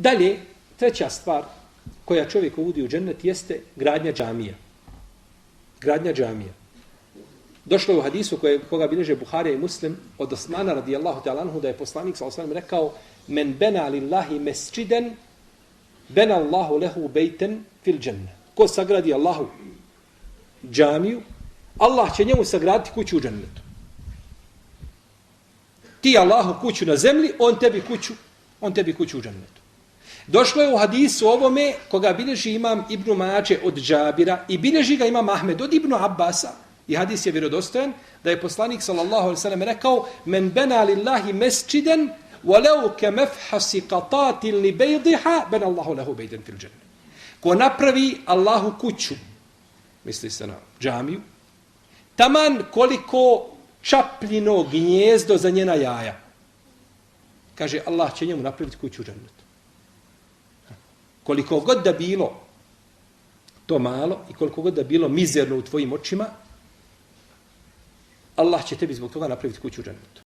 Dalje, treća stvar koja čovjek uvodi u džennet jeste gradnja džamija. Gradnja džamija. Došlo je u hadisu koga bilježe Buharija i Muslim od Osmana radijallahu ta'ala anhu da je poslanik sallallahu alejhi ve sellem rekao: "Men bena lillahi mesđiden, bena Allahu lehu bejten fil džennet." Ko sagradi Allahu džamiju, Allah će njemu sagraditi kuću u džennetu. Ti Allahu kuću na zemlji, on tebi kuću u džennetu. Došlo je u hadisu ovome koga bilježi imam Ibn Mađe od Džabira i bilježi ga imam Ahmed od Ibn Abbasa. I hadis je vjerodostojan da je poslanik sallallahu alejhi ve sellem rekao: "Men bena lillahi mesđiden walau kamafhasi qatatin li baydiha bana Allahu lahu baytan fil džennet." Ko napravi Allahu kuću, misli se na džamiju, taman koliko čapljino gnjezdo za njena jaja. Kaže, Allah će njemu napraviti kuću u džennetu. Koliko god da bilo to malo i koliko god da bilo mizerno u tvojim očima, Allah će tebi zbog toga napraviti kuću u džennetu.